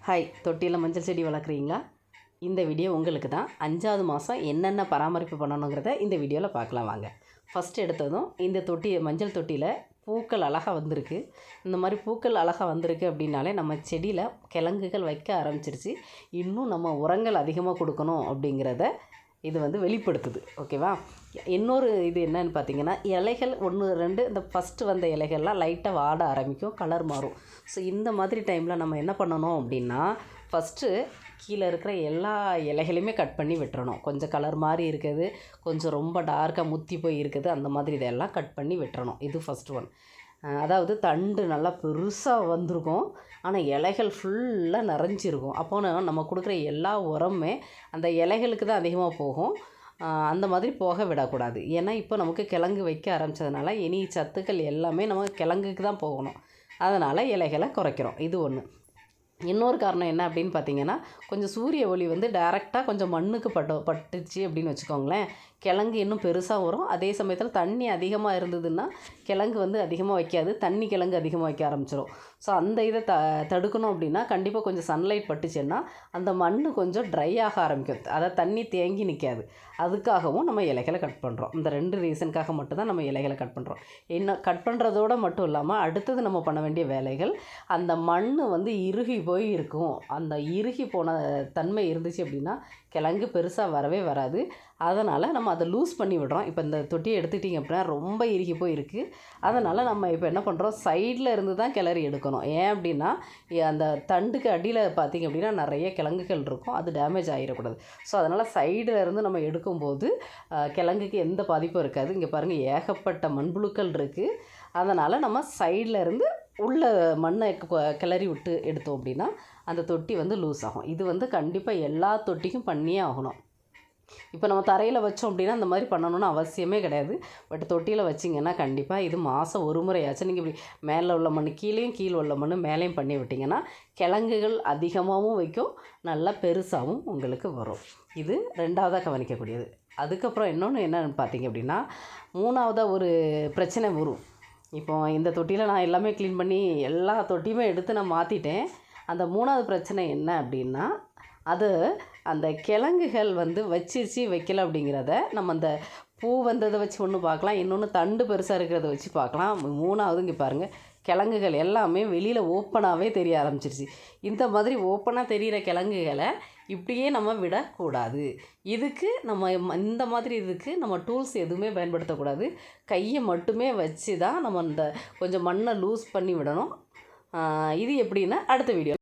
Hi, தொட்டியில் மஞ்சள் செடி வளர்க்குறீங்களா? இந்த வீடியோ உங்களுக்கு தான். 5வது மாதம் என்னென்ன பராமரிப்பு பண்ணணுங்கிறத இந்த வீடியோவில் பார்க்கலாம் வாங்க. ஃபஸ்ட்டு எடுத்ததும் இந்த மஞ்சள் தொட்டியில் பூக்கள் அழகாக வந்திருக்கு. இந்த மாதிரி பூக்கள் அழகாக வந்திருக்கு அப்படின்னாலே நம்ம செடியில் கிழங்குகள் வைக்க ஆரம்பிச்சிருச்சு. இன்னும் நம்ம உரங்கள் அதிகமாக கொடுக்கணும் அப்படிங்கிறத இது வெளிப்படுத்துது. ஓகேவா? இன்னொரு இது என்னன்னு பார்த்தீங்கன்னா, இலைகள் 1, 2 இந்த ஃபஸ்ட்டு வந்த இலைகள்லாம் லைட்டாக வாட ஆரம்பிக்கும், கலர் மாறும். ஸோ இந்த மாதிரி டைமில் நம்ம என்ன பண்ணணும் அப்படின்னா, ஃபஸ்ட்டு கீழே இருக்கிற எல்லா இலைகளையுமே கட் பண்ணி விட்டுறணும். கொஞ்சம் கலர் மாதிரி இருக்குது, கொஞ்சம் ரொம்ப டார்க்காக முத்தி போய் இருக்குது, அந்த மாதிரி இதெல்லாம் கட் பண்ணி விட்டுறணும். இது ஃபஸ்ட் ஒன். அதாவது தண்டு நல்லா பெருசாக வந்திருக்கும், ஆனால் இலைகள் ஃபுல்லாக நிறைஞ்சிருக்கும். அப்போ நம்ம கொடுக்குற எல்லா உரமுமே அந்த இலைகளுக்கு தான் அதிகமாக போகும். அந்த மாதிரி போக விடக்கூடாது. ஏன்னா இப்போ நமக்கு கிழங்கு வைக்க ஆரம்பித்ததுனால இனி சத்துக்கள் எல்லாமே நம்ம கிழங்குக்கு தான் போகணும். அதனால் இலைகளை குறைக்கிறோம். இது ஒன்று. இன்னொரு காரணம் என்ன அப்படின்னு பார்த்தீங்கன்னா, கொஞ்சம் சூரிய ஒளி டைரெக்டாக கொஞ்சம் மண்ணுக்கு பட்டுச்சு அப்படின்னு வச்சுக்கோங்களேன், கிழங்கு இன்னும் பெருசாக வரும். அதே சமயத்தில் தண்ணி அதிகமாக இருந்ததுன்னா கிழங்கு அதிகமாக வைக்காது, தண்ணி கிழங்கு அதிகமாக வைக்க ஆரம்பிச்சிடும். ஸோ அந்த இதை தடுக்கணும் அப்படின்னா கண்டிப்பாக கொஞ்சம் சன்லைட் பட்டுச்சுன்னா அந்த மண் கொஞ்சம் ட்ரை ஆக ஆரம்பிக்கும், அதாவது தண்ணி தேங்கி நிற்காது. அதுக்காகவும் நம்ம இலைகளை கட் பண்ணுறோம். இந்த 2 ரீசனுக்காக மட்டும்தான் நம்ம இலைகளை கட் பண்ணுறோம். இன்னும் கட் பண்ணுறதோடு மட்டும் இல்லாமல் அடுத்தது நம்ம பண்ண வேண்டிய வேலைகள், அந்த மண் இறுகி போய் இருக்கும். அந்த இறுகி போன தன்மை இருந்துச்சு அப்படின்னா கிழங்கு பெருசாக வரவே வராது. அதனால் நம்ம அதை லூஸ் பண்ணி விடுறோம். இப்போ இந்த தொட்டியை எடுத்துக்கிட்டிங்க அப்படின்னா ரொம்ப இறுகி போய் இருக்குது. அதனால் நம்ம இப்போ என்ன பண்ணுறோம், சைடில் இருந்து தான் கிளறி எடுக்கணும். ஏன் அப்படின்னா அந்த தண்டுக்கு அடியில் பார்த்திங்க அப்படின்னா நிறைய கிழங்குகள் இருக்கும், அது டேமேஜ் ஆகிடக்கூடாது. ஸோ அதனால் சைடில் இருந்து நம்ம எடுக்கும்போது கிழங்குக்கு எந்த பாதிப்பும் இருக்காது. இங்கே பாருங்கள், ஏகப்பட்ட மண்புழுக்கள் இருக்குது. அதனால் நம்ம சைடில் இருந்து உள்ள மண்ணை கிளறி விட்டு எடுத்தோம் அப்படின்னா அந்த தொட்டி லூஸ் ஆகும். இது கண்டிப்பாக எல்லா தொட்டிக்கும் பண்ணியே ஆகணும். இப்போ நம்ம தரையில் வச்சோம் அப்படின்னா அந்த மாதிரி பண்ணணும்னு அவசியமே கிடையாது. பட் தொட்டியில் வச்சிங்கன்னா கண்டிப்பாக இது மாதம் ஒரு முறையாச்சும் நீங்கள் இப்படி மேலே உள்ள மண் கீழே உள்ள மண் மேலேயும் பண்ணி விட்டிங்கன்னா கிழங்குகள் அதிகமாகவும் வைக்கும், நல்லா பெருசாகவும் உங்களுக்கு வரும். இது 2வதாக கவனிக்கக்கூடியது. அதுக்கப்புறம் இன்னொன்று என்னன்னு பார்த்தீங்க அப்படின்னா, 3வதாக ஒரு பிரச்சனை வரும். இப்போ இந்த தொட்டியில் நான் எல்லாமே க்ளீன் பண்ணி எல்லா தொட்டியுமே எடுத்து நான் மாற்றிட்டேன். அந்த 3வது பிரச்சனை என்ன அப்படின்னா, அது அந்த கிழங்குகள் வச்சிருச்சு வைக்கல அப்படிங்கிறத நம்ம அந்த பூ வந்ததை வச்சு ஒன்று பார்க்கலாம், இன்னொன்று தண்டு பெருசாக இருக்கிறத வச்சு பார்க்கலாம். 3வது இங்கே பாருங்கள், கிழங்குகள் எல்லாமே வெளியில் ஓப்பனாகவே தெரிய ஆரம்பிச்சிருச்சு. இந்த மாதிரி ஓப்பனாக தெரிகிற கிழங்குகளை இப்படியே நம்ம விடக்கூடாது. இதுக்கு நம்ம இந்த மாதிரி இதுக்கு நம்ம டூல்ஸ் எதுவுமே பயன்படுத்தக்கூடாது. கையை மட்டுமே வச்சு தான் நம்ம இந்த கொஞ்சம் மண்ணை லூஸ் பண்ணி விடணும். இது எப்படின்னா அடுத்த வீடியோ